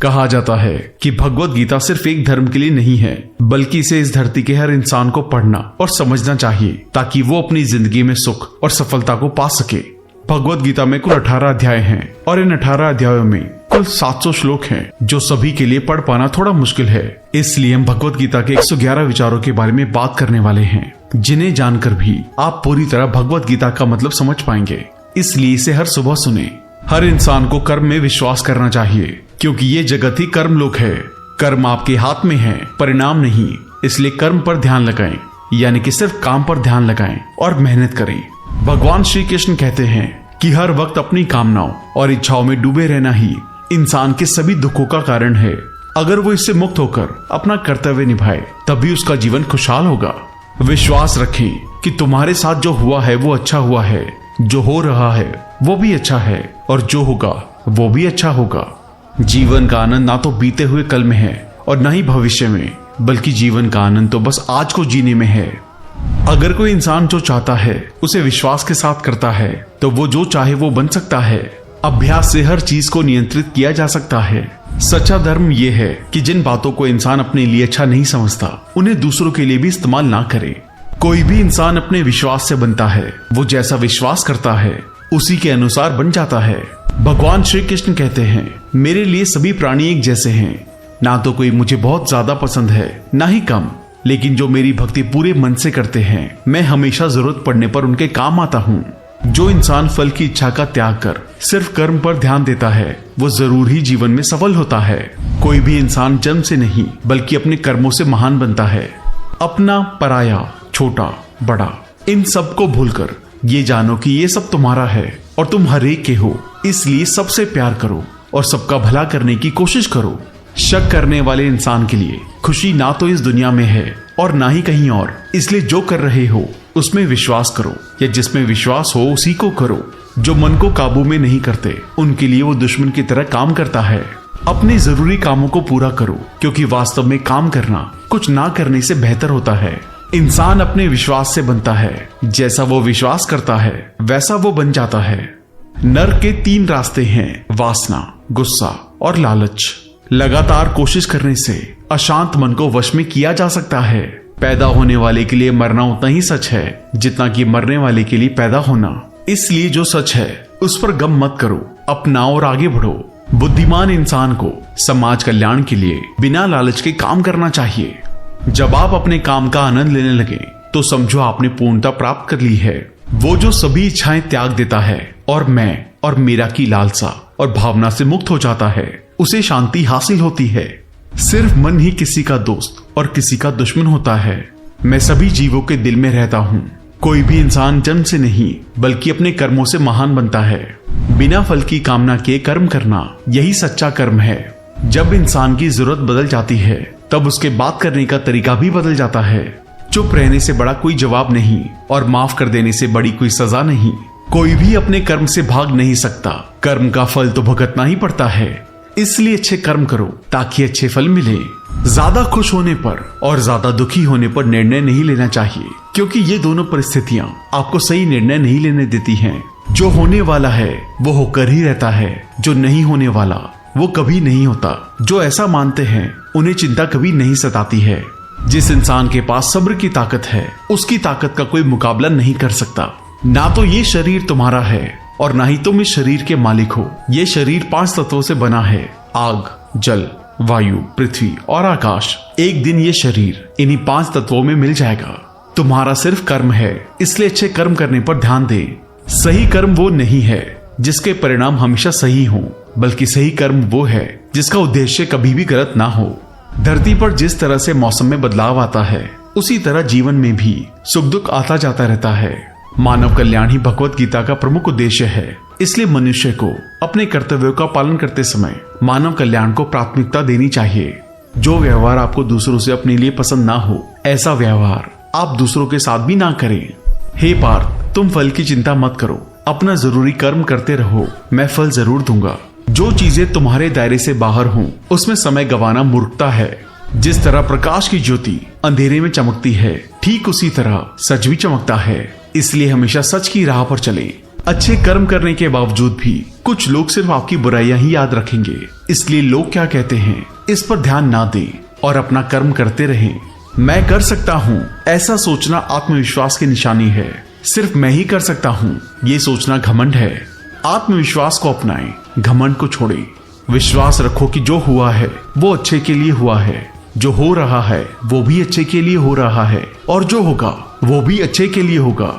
कहा जाता है कि भगवत गीता सिर्फ एक धर्म के लिए नहीं है, बल्कि इसे इस धरती के हर इंसान को पढ़ना और समझना चाहिए ताकि वो अपनी जिंदगी में सुख और सफलता को पा सके। भगवत गीता में कुल 18 अध्याय हैं और इन 18 अध्यायों में कुल 700 श्लोक हैं, जो सभी के लिए पढ़ पाना थोड़ा मुश्किल है। इसलिए हम भगवत गीता के 111 विचारों के बारे में बात करने वाले हैं, जिन्हें जानकर भी आप पूरी तरह भगवत गीता का मतलब समझ पाएंगे। इसलिए इसे हर सुबह सुने। हर इंसान को कर्म में विश्वास करना चाहिए, क्योंकि ये जगत ही कर्म लोक है। कर्म आपके हाथ में है, परिणाम नहीं। इसलिए कर्म पर ध्यान लगाएं, यानी कि सिर्फ काम पर ध्यान लगाएं और मेहनत करें। भगवान श्री कृष्ण कहते हैं कि हर वक्त अपनी कामनाओं और इच्छाओं में डूबे रहना ही इंसान के सभी दुखों का कारण है। अगर वो इससे मुक्त होकर अपना कर्तव्य निभाए, तभी उसका जीवन खुशहाल होगा। विश्वास रखें कि तुम्हारे साथ जो हुआ है वो अच्छा हुआ है, जो हो रहा है वो भी अच्छा है, और जो होगा वो भी अच्छा होगा। जीवन का आनंद ना तो बीते हुए कल में है और न ही भविष्य में, बल्कि जीवन का आनंद तो बस आज को जीने में है। अगर कोई इंसान जो चाहता है उसे विश्वास के साथ करता है, तो वो जो चाहे वो बन सकता है। अभ्यास से हर चीज को नियंत्रित किया जा सकता है। सच्चा धर्म ये है कि जिन बातों को इंसान अपने लिए अच्छा नहीं समझता, उन्हें दूसरों के लिए भी इस्तेमाल ना करे। कोई भी इंसान अपने विश्वास से बनता है। वो जैसा विश्वास करता है उसी के अनुसार बन जाता है। भगवान श्री कृष्ण कहते हैं, मेरे लिए सभी प्राणी एक जैसे हैं। ना तो कोई मुझे बहुत ज्यादा पसंद है, ना ही कम, लेकिन जो मेरी भक्ति पूरे मन से करते हैं, मैं हमेशा जरूरत पड़ने पर उनके काम आता हूँ। जो इंसान फल की इच्छा का त्याग कर सिर्फ कर्म पर ध्यान देता है, वो जरूर ही जीवन में सफल होता है। कोई भी इंसान जन्म से नहीं, बल्कि अपने कर्मों से महान बनता है। अपना, पराया, छोटा, बड़ा, इन सब को भूलकर ये जानो कि ये सब तुम्हारा है और तुम हर एक के हो। इसलिए सबसे प्यार करो और सबका भला करने की कोशिश करो। शक करने वाले इंसान के लिए खुशी ना तो इस दुनिया में है और ना ही कहीं और। इसलिए जो कर रहे हो उसमें विश्वास करो, या जिसमें विश्वास हो उसी को करो। जो मन को काबू में नहीं करते, उनके लिए वो दुश्मन की तरह काम करता है। अपने जरूरी कामों को पूरा करो, क्योंकि वास्तव में काम करना कुछ ना करने से बेहतर होता है। इंसान अपने विश्वास से बनता है। जैसा वो विश्वास करता है वैसा वो बन जाता है। नर्क के 3 रास्ते हैं, वासना, गुस्सा और लालच। लगातार कोशिश करने से अशांत मन को वश में किया जा सकता है। पैदा होने वाले के लिए मरना उतना ही सच है जितना कि मरने वाले के लिए पैदा होना। इसलिए जो सच है उस पर गम मत करो, अपनाओ और आगे बढ़ो। बुद्धिमान इंसान को समाज कल्याण के लिए बिना लालच के काम करना चाहिए। जब आप अपने काम का आनंद लेने लगे, तो समझो आपने पूर्णता प्राप्त कर ली है। वो जो सभी इच्छाएं त्याग देता है और मैं और मेरा की लालसा और भावना से मुक्त हो जाता है, उसे शांति हासिल होती है। सिर्फ मन ही किसी का दोस्त और किसी का दुश्मन होता है। मैं सभी जीवों के दिल में रहता हूँ। कोई भी इंसान जन्म से नहीं, बल्कि अपने कर्मों से महान बनता है। बिना फल की कामना के कर्म करना, यही सच्चा कर्म है। जब इंसान की जरूरत बदल जाती है, तब उसके बात करने का तरीका भी बदल जाता है। चुप रहने से बड़ा कोई जवाब नहीं, और माफ कर देने से बड़ी कोई सजा नहीं। कोई भी अपने कर्म से भाग नहीं सकता। कर्म का फल तो भुगतना ही पड़ता है। इसलिए अच्छे कर्म करो ताकि अच्छे फल मिले। ज्यादा खुश होने पर और ज्यादा दुखी होने पर निर्णय नहीं लेना चाहिए, क्योंकि ये दोनों परिस्थितियां आपको सही निर्णय नहीं लेने देती हैं। जो होने वाला है वो होकर ही रहता है, जो नहीं होने वाला वो कभी नहीं होता। जो ऐसा मानते हैं उन्हें चिंता कभी नहीं सताती है। जिस इंसान के पास सब्र की ताकत है, उसकी ताकत का कोई मुकाबला नहीं कर सकता। ना तो ये शरीर तुम्हारा है और ना ही तुम इस शरीर के मालिक हो। ये शरीर 5 तत्वों से बना है, आग, जल, वायु, पृथ्वी और आकाश। एक दिन ये शरीर इन्हीं 5 तत्वों में मिल जाएगा। तुम्हारा सिर्फ कर्म है, इसलिए अच्छे कर्म करने पर ध्यान दे। सही कर्म वो नहीं है जिसके परिणाम हमेशा सही हों, बल्कि सही कर्म वो है जिसका उद्देश्य कभी भी गलत ना हो। धरती पर जिस तरह से मौसम में बदलाव आता है, उसी तरह जीवन में भी सुख दुख आता जाता रहता है। मानव कल्याण ही भगवत गीता का प्रमुख उद्देश्य है। इसलिए मनुष्य को अपने कर्तव्यों का पालन करते समय मानव कल्याण को प्राथमिकता देनी चाहिए। जो व्यवहार आपको दूसरों से अपने लिए पसंद ना हो, ऐसा व्यवहार आप दूसरों के साथ भी ना करें। हे पार्थ, तुम फल की चिंता मत करो, अपना जरूरी कर्म करते रहो, मैं फल जरूर दूंगा। जो चीजें तुम्हारे दायरे से बाहर हों, उसमें समय गंवाना मूर्खता है। जिस तरह प्रकाश की ज्योति अंधेरे में चमकती है, ठीक उसी तरह सच भी चमकता है। इसलिए हमेशा सच की राह पर चलें। अच्छे कर्म करने के बावजूद भी कुछ लोग सिर्फ आपकी बुराइयां ही याद रखेंगे। इसलिए लोग क्या कहते हैं इस पर ध्यान ना दें और अपना कर्म करते रहें। मैं कर सकता हूँ, ऐसा सोचना आत्मविश्वास की निशानी है। सिर्फ मैं ही कर सकता हूँ, ये सोचना घमंड है। आत्मविश्वास को अपनाएं, घमंड को छोड़ें। विश्वास रखो कि जो हुआ है वो अच्छे के लिए हुआ है, जो हो रहा है वो भी अच्छे के लिए हो रहा है, और जो होगा वो भी अच्छे के लिए होगा।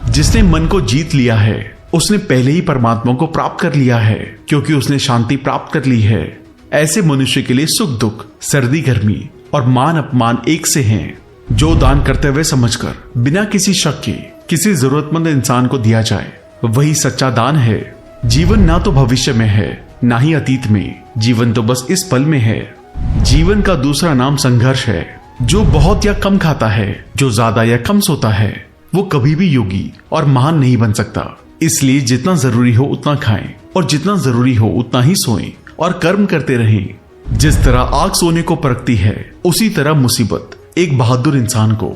जिसने मन को जीत लिया है उसने पहले ही परमात्मा को प्राप्त कर लिया है, क्योंकि उसने शांति प्राप्त कर ली है। ऐसे मनुष्य के लिए सुख दुख, सर्दी गर्मी और मान अपमान एक से हैं। जो दान करते हुए समझकर बिना किसी शक के किसी जरूरतमंद इंसान को दिया जाए वही सच्चा दान है। जीवन ना तो भविष्य में है ना ही अतीत में, जीवन तो बस इस पल में है। जीवन का दूसरा नाम संघर्ष है। जो बहुत या कम खाता है, जो ज्यादा या कम सोता है, वो कभी भी योगी और महान नहीं बन सकता। इसलिए जितना जरूरी हो उतना खाएं और जितना जरूरी हो उतना ही सोएं और कर्म करते रहें। जिस तरह आग सोने को परखती है, उसी तरह मुसीबत एक बहादुर इंसान को।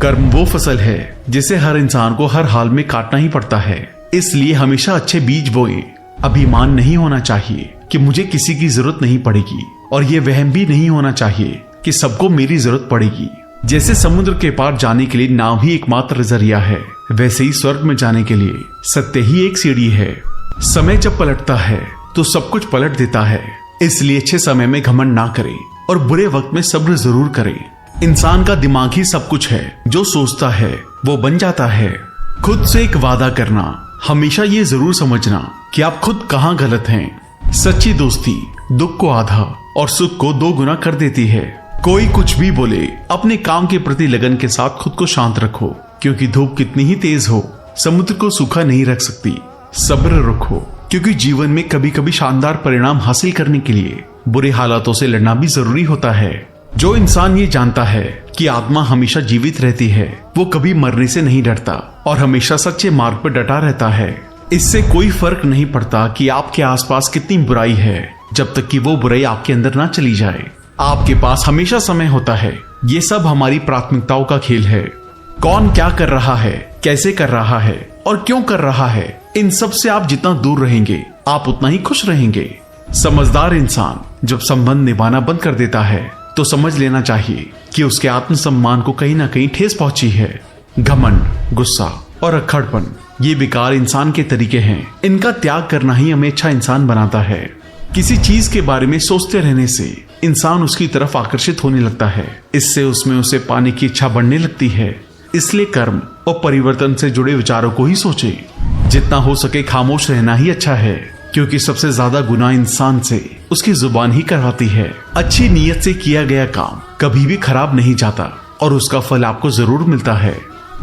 कर्म वो फसल है जिसे हर इंसान को हर हाल में काटना ही पड़ता है। इसलिए हमेशा अच्छे बीज बोएं। अभिमान नहीं होना चाहिए कि मुझे किसी की जरूरत नहीं पड़ेगी, और ये वहम भी नहीं होना चाहिए कि सबको मेरी जरूरत पड़ेगी। जैसे समुद्र के पार जाने के लिए नाव ही एकमात्र जरिया है, वैसे ही स्वर्ग में जाने के लिए सत्य ही एक सीढ़ी है। समय जब पलटता है तो सब कुछ पलट देता है। इसलिए अच्छे समय में घमंड ना करें और बुरे वक्त में सब्र जरूर करें। इंसान का दिमाग ही सब कुछ है, जो सोचता है वो बन जाता है। खुद से एक वादा करना, हमेशा ये जरूर समझना कि आप खुद कहाँ गलत हैं। सच्ची दोस्ती दुख को आधा और सुख को 2 गुना कर देती है। कोई कुछ भी बोले, अपने काम के प्रति लगन के साथ खुद को शांत रखो, क्योंकि धूप कितनी ही तेज हो समुद्र को सूखा नहीं रख सकती। सब्र रखो, क्योंकि जीवन में कभी कभी शानदार परिणाम हासिल करने के लिए बुरे हालातों से लड़ना भी जरूरी होता है। जो इंसान ये जानता है कि आत्मा हमेशा जीवित रहती है, वो कभी मरने से नहीं डरता और हमेशा सच्चे मार्ग पर डटा रहता है। इससे कोई फर्क नहीं पड़ता कि आपके आसपास कितनी बुराई है, जब तक कि वो बुराई आपके अंदर ना चली जाए। आपके पास हमेशा समय होता है। ये सब हमारी प्राथमिकताओं का खेल है। कौन क्या कर रहा है, कैसे कर रहा है और क्यों कर रहा है, इन सब से आप जितना दूर रहेंगे आप उतना ही खुश रहेंगे। समझदार इंसान जब संबंध निभाना बंद कर देता है तो समझ लेना चाहिए कि उसके आत्मसम्मान को कहीं ना कहीं ठेस पहुंची है। घमंड, गुस्सा और अक्खड़पन ये बेकार इंसान के तरीके हैं। इनका त्याग करना ही हमें अच्छा इंसान बनाता है। किसी चीज के बारे में सोचते रहने से इंसान उसकी तरफ आकर्षित होने लगता है। इससे उसमें उसे पाने की इच्छा बढ़ने लगती है। इसलिए कर्म और परिवर्तन से जुड़े विचारों को ही सोचें। जितना हो सके खामोश रहना ही अच्छा है, क्योंकि सबसे ज्यादा गुनाह इंसान से उसकी जुबान ही कराती है। अच्छी नीयत से किया गया काम कभी भी खराब नहीं जाता और उसका फल आपको जरूर मिलता है।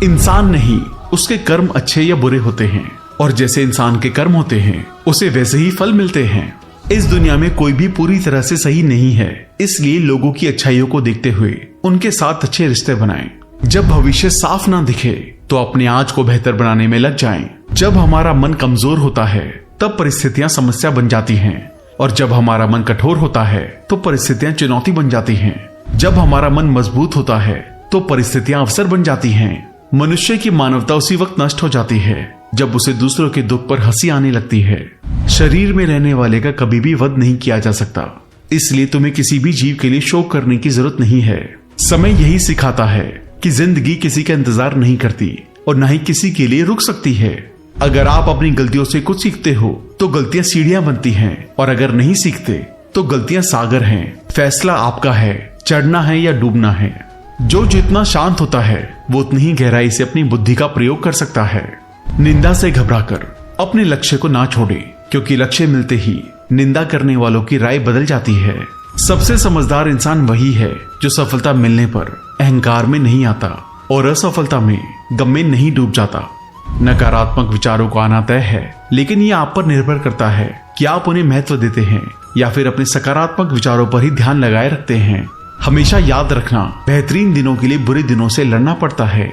इंसान नहीं, उसके कर्म अच्छे या बुरे होते हैं, और जैसे इंसान के कर्म होते हैं उसे वैसे ही फल मिलते हैं। इस दुनिया में कोई भी पूरी तरह से सही नहीं है, इसलिए लोगों की अच्छाइयों को देखते हुए उनके साथ अच्छे रिश्ते बनाएं। जब भविष्य साफ ना दिखे तो अपने आज को बेहतर बनाने में लग जाएं। जब हमारा मन कमजोर होता है तब परिस्थितियां समस्या बन जाती हैं, और जब हमारा मन कठोर होता है तो परिस्थितियां चुनौती बन जाती हैं। जब हमारा मन मजबूत होता है तो परिस्थितियां अवसर बन जाती हैं। मनुष्य की मानवता उसी वक्त नष्ट हो जाती है जब उसे दूसरों के दुख पर हंसी आने लगती है। शरीर में रहने वाले का कभी भी वध नहीं किया जा सकता, इसलिए तुम्हें किसी भी जीव के लिए शोक करने की जरूरत नहीं है। समय यही सिखाता है कि जिंदगी किसी का इंतजार नहीं करती और न ही किसी के लिए रुक सकती है। अगर आप अपनी गलतियों से कुछ सीखते हो तो गलतियां सीढ़ियां बनती हैं, और अगर नहीं सीखते तो गलतियां सागर हैं। फैसला आपका है, चढ़ना है या डूबना है। जो जितना शांत होता है वो उतनी ही गहराई से अपनी बुद्धि का प्रयोग कर सकता है। निंदा से घबराकर अपने लक्ष्य को ना छोड़े, क्योंकि लक्ष्य मिलते ही निंदा करने वालों की राय बदल जाती है। सबसे समझदार इंसान वही है जो सफलता मिलने पर अहंकार में नहीं आता और असफलता में गम में नहीं डूब जाता। नकारात्मक विचारों को आना तय है, लेकिन ये आप पर निर्भर करता है कि आप उन्हें महत्व देते हैं या फिर अपने सकारात्मक विचारों पर ही ध्यान लगाए रखते हैं। हमेशा याद रखना, बेहतरीन दिनों के लिए बुरे दिनों से लड़ना पड़ता है।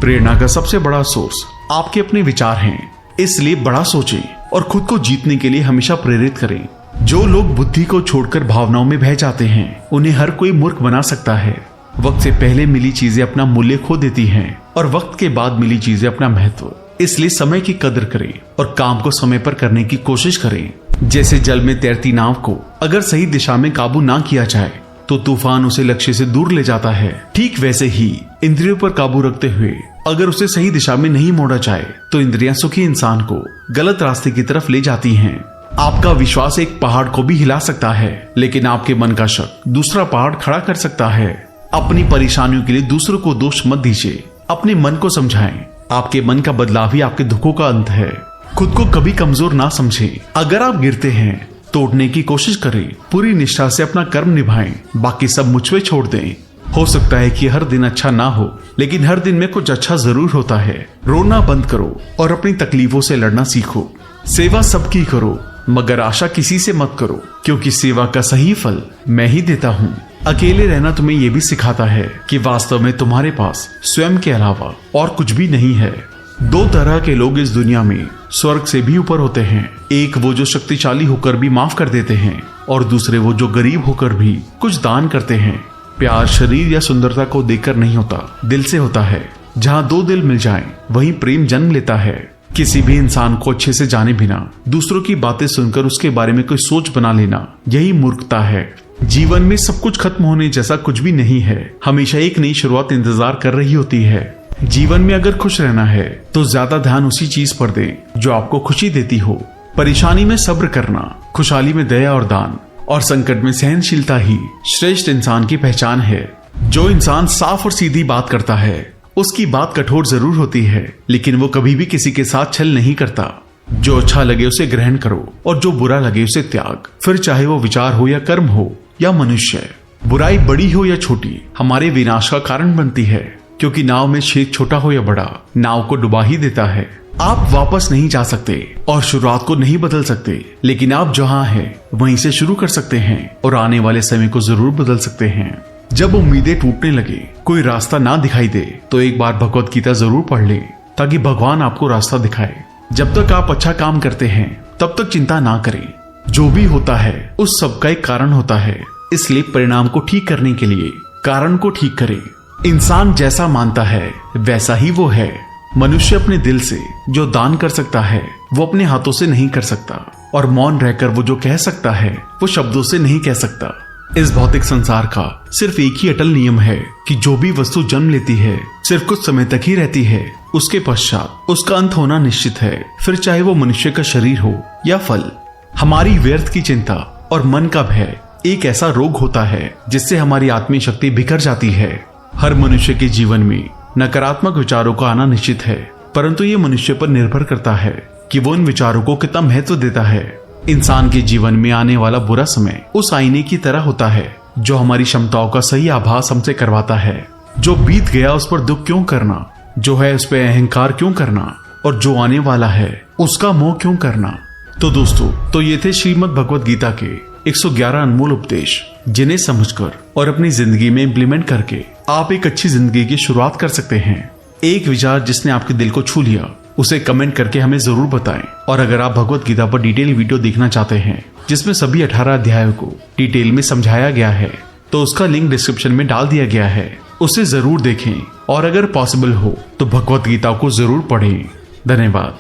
प्रेरणा का सबसे बड़ा सोर्स आपके अपने विचार हैं, इसलिए बड़ा सोचें और खुद को जीतने के लिए हमेशा प्रेरित करें। जो लोग बुद्धि को छोड़कर भावनाओं में बह जाते हैं उन्हें हर कोई मूर्ख बना सकता है। वक्त से पहले मिली चीजें अपना मूल्य खो देती हैं और वक्त के बाद मिली चीजें अपना महत्व। इसलिए समय की कदर करें और काम को समय पर करने की कोशिश करें। जैसे जल में तैरती नाव को अगर सही दिशा में काबू ना किया जाए तो तूफान उसे लक्ष्य से दूर ले जाता है, ठीक वैसे ही इंद्रियों पर काबू रखते हुए अगर उसे सही दिशा में नहीं मोड़ा जाए तो इंद्रियां सुखी इंसान को गलत रास्ते की तरफ ले जाती हैं। आपका विश्वास एक पहाड़ को भी हिला सकता है, लेकिन आपके मन का शक दूसरा पहाड़ खड़ा कर सकता है। अपनी परेशानियों के लिए दूसरों को दोष मत दीजिए, अपने मन को समझाएं। आपके मन का बदलाव ही आपके दुखों का अंत है। खुद को कभी कमजोर ना समझें। अगर आप गिरते हैं तोड़ने की कोशिश करें, पूरी निष्ठा से अपना कर्म निभाएं, बाकी सब मुझ पे छोड़ दें। हो सकता है कि हर दिन अच्छा ना हो, लेकिन हर दिन में कुछ अच्छा जरूर होता है। रोना बंद करो और अपनी तकलीफों से लड़ना सीखो। सेवा सबकी करो, मगर आशा किसी से मत करो, क्योंकि सेवा का सही फल मैं ही देता हूँ। अकेले रहना तुम्हें ये भी सिखाता है कि वास्तव में तुम्हारे पास स्वयं के अलावा और कुछ भी नहीं है। दो तरह के लोग इस दुनिया में स्वर्ग से भी ऊपर होते हैं। एक वो जो शक्तिशाली होकर भी माफ कर देते हैं, और दूसरे वो जो गरीब होकर भी कुछ दान करते हैं। प्यार शरीर या सुंदरता को देखकर नहीं होता, दिल से होता है। जहाँ दो दिल मिल जाएं, वहीं प्रेम जन्म लेता है। किसी भी इंसान को अच्छे से जाने बिना दूसरों की बातें सुनकर उसके बारे में कोई सोच बना लेना, यही मूर्खता है। जीवन में सब कुछ खत्म होने जैसा कुछ भी नहीं है। हमेशा एक नई शुरुआत इंतजार कर रही होती है। जीवन में अगर खुश रहना है तो ज्यादा ध्यान उसी चीज पर दें जो आपको खुशी देती हो। परेशानी में सब्र करना, खुशहाली में दया और दान, और संकट में सहनशीलता ही श्रेष्ठ इंसान की पहचान है। जो इंसान साफ और सीधी बात करता है उसकी बात कठोर जरूर होती है, लेकिन वो कभी भी किसी के साथ छल नहीं करता। जो अच्छा लगे उसे ग्रहण करो और जो बुरा लगे उसे त्याग। फिर चाहे वो विचार हो या कर्म हो या मनुष्य, बुराई बड़ी हो या छोटी हमारे विनाश का कारण बनती है, क्योंकि नाव में छेद छोटा हो या बड़ा नाव को डुबा ही देता है। आप वापस नहीं जा सकते और शुरुआत को नहीं बदल सकते, लेकिन आप जहाँ हैं वहीं से शुरू कर सकते हैं और आने वाले समय को जरूर बदल सकते हैं। जब उम्मीदें टूटने लगे, कोई रास्ता ना दिखाई दे, तो एक बार भगवत गीता जरूर पढ़ लें, ताकि भगवान आपको रास्ता दिखाए। जब तक आप अच्छा काम करते हैं तब तक चिंता ना करें। जो भी होता है उस सब का एक कारण होता है, इसलिए परिणाम को ठीक करने के लिए कारण को ठीक करें। इंसान जैसा मानता है वैसा ही वो है। मनुष्य अपने दिल से जो दान कर सकता है वो अपने हाथों से नहीं कर सकता, और मौन रहकर वो जो कह सकता है वो शब्दों से नहीं कह सकता। इस भौतिक संसार का सिर्फ एक ही अटल नियम है कि जो भी वस्तु जन्म लेती है सिर्फ कुछ समय तक ही रहती है, उसके पश्चात उसका अंत होना निश्चित है। फिर चाहे वो मनुष्य का शरीर हो या फल। हमारी व्यर्थ की चिंता और मन का भय एक ऐसा रोग होता है जिससे हमारी आत्मीय शक्ति बिखर जाती है। हर मनुष्य के जीवन में नकारात्मक विचारों का आना निश्चित है, परंतु ये मनुष्य पर निर्भर करता है कि वो इन विचारों को कितना महत्व देता है। इंसान के जीवन में आने वाला बुरा समय उस आईने की तरह होता है जो हमारी क्षमताओं का सही आभास हमसे करवाता है। जो बीत गया उस पर दुख क्यों करना, जो है उस पर अहंकार क्यों करना, और जो आने वाला है उसका मोह क्यों करना। तो दोस्तों, तो ये थे श्रीमद् भगवत गीता के 111 अनमोल उपदेश, जिन्हें समझकर और अपनी जिंदगी में इम्प्लीमेंट करके आप एक अच्छी जिंदगी की शुरुआत कर सकते हैं। एक विचार जिसने आपके दिल को छू लिया उसे कमेंट करके हमें जरूर बताएं। और अगर आप भगवत गीता पर डिटेल वीडियो देखना चाहते हैं जिसमें सभी 18 अध्यायों को डिटेल में समझाया गया है, तो उसका लिंक डिस्क्रिप्शन में डाल दिया गया है, उसे जरूर देखें। और अगर पॉसिबल हो तो भगवत गीता को जरूर पढ़ें। धन्यवाद।